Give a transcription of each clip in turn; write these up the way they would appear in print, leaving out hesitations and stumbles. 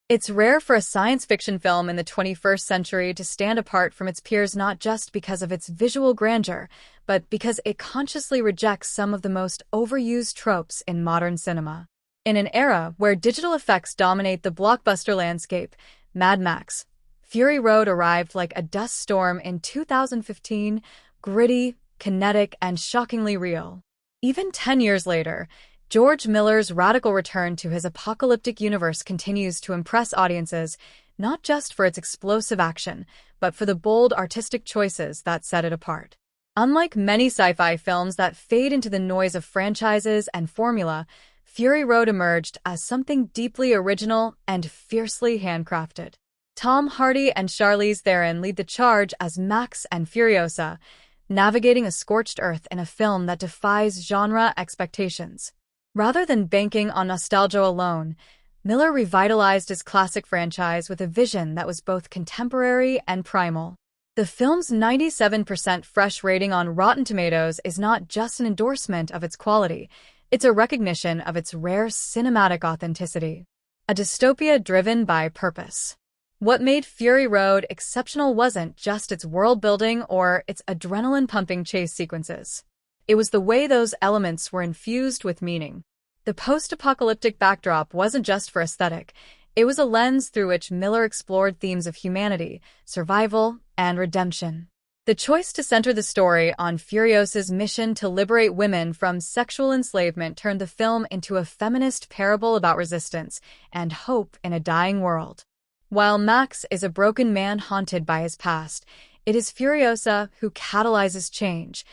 It's rare for a science fiction film in the 21st century to stand apart from its peers not just because of its visual grandeur, but because it consciously rejects some of the most overused tropes in modern cinema. In an era where digital effects dominate the blockbuster landscape, Mad Max Fury Road arrived like a dust storm in 2015, gritty, kinetic, and shockingly real. Even 10 years later, George Miller's radical return to his apocalyptic universe continues to impress audiences, not just for its explosive action, but for the bold artistic choices that set it apart. Unlike many sci-fi films that fade into the noise of franchises and formula, Fury Road emerged as something deeply original and fiercely handcrafted. Tom Hardy and Charlize Theron lead the charge as Max and Furiosa, navigating a scorched earth in a film that defies genre expectations. Rather than banking on nostalgia alone, Miller revitalized his classic franchise with a vision that was both contemporary and primal. The film's 97% fresh rating on Rotten Tomatoes is not just an endorsement of its quality, it's a recognition of its rare cinematic authenticity. A dystopia driven by purpose. What made Fury Road exceptional wasn't just its world-building or its adrenaline-pumping chase sequences. It was the way those elements were infused with meaning. The post-apocalyptic backdrop wasn't just for aesthetic. It was a lens through which Miller explored themes of humanity, survival, and redemption. The choice to center the story on Furiosa's mission to liberate women from sexual enslavement turned the film into a feminist parable about resistance and hope in a dying world. While Max is a broken man haunted by his past, it is Furiosa who catalyzes change,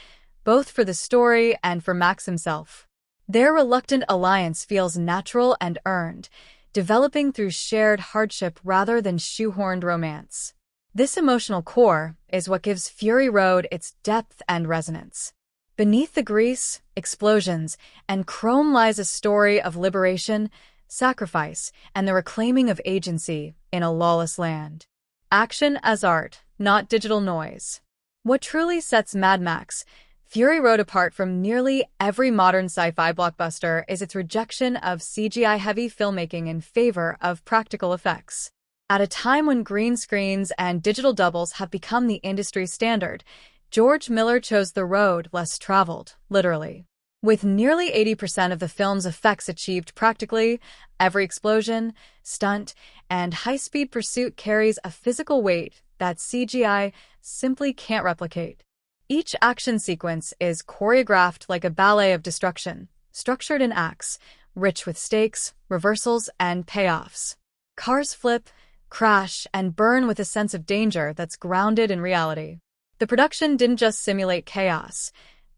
both for the story and for Max himself. Their reluctant alliance feels natural and earned, developing through shared hardship rather than shoehorned romance. This emotional core is what gives Fury Road its depth and resonance. Beneath the grease, explosions, and chrome lies a story of liberation, sacrifice, and the reclaiming of agency in a lawless land. Action as art, not digital noise. What truly sets Mad Max Fury Road apart from nearly every modern sci-fi blockbuster is its rejection of CGI-heavy filmmaking in favor of practical effects. At a time when green screens and digital doubles have become the industry standard, George Miller chose the road less traveled, literally. With nearly 80% of the film's effects achieved practically, every explosion, stunt, and high-speed pursuit carries a physical weight that CGI simply can't replicate. Each action sequence is choreographed like a ballet of destruction, structured in acts, rich with stakes, reversals, and payoffs. Cars flip, crash, and burn with a sense of danger that's grounded in reality. The production didn't just simulate chaos.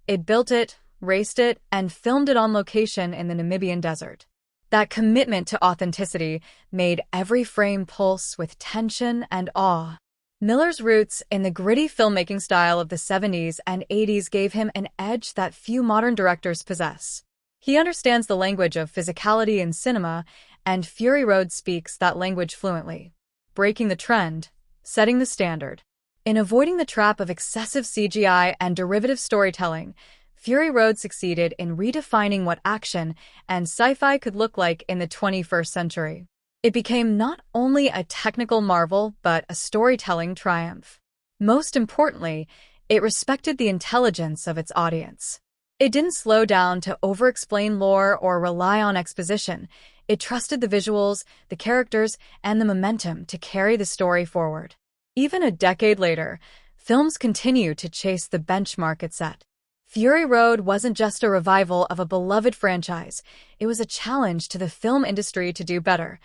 It built it, raced it, and filmed it on location in the Namibian desert. That commitment to authenticity made every frame pulse with tension and awe. Miller's roots in the gritty filmmaking style of the 70s and 80s gave him an edge that few modern directors possess. He understands the language of physicality in cinema, and Fury Road speaks that language fluently, breaking the trend, setting the standard. In avoiding the trap of excessive CGI and derivative storytelling, Fury Road succeeded in redefining what action and sci-fi could look like in the 21st century. It became not only a technical marvel, but a storytelling triumph. Most importantly, it respected the intelligence of its audience. It didn't slow down to over-explain lore or rely on exposition. It trusted the visuals, the characters, and the momentum to carry the story forward. Even a decade later, films continue to chase the benchmark it set. Fury Road wasn't just a revival of a beloved franchise. It was a challenge to the film industry to do better,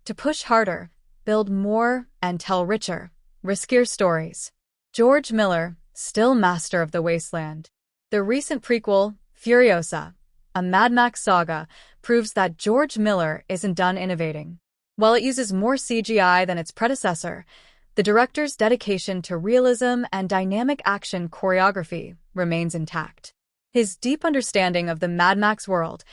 to push harder, build more, and tell richer, riskier stories. George Miller, still master of the wasteland. The recent prequel, Furiosa, a Mad Max saga, proves that George Miller isn't done innovating. While it uses more CGI than its predecessor, the director's dedication to realism and dynamic action choreography remains intact. His deep understanding of the Mad Max world,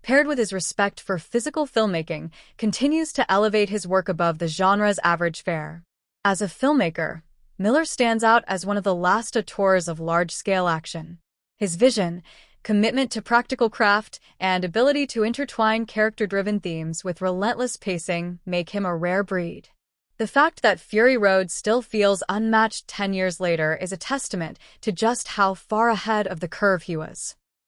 paired with his respect for physical filmmaking, continues to elevate his work above the genre's average fare. As a filmmaker, Miller stands out as one of the last auteurs of large-scale action. His vision, commitment to practical craft, and ability to intertwine character-driven themes with relentless pacing make him a rare breed. The fact that Fury Road still feels unmatched 10 years later is a testament to just how far ahead of the curve he was.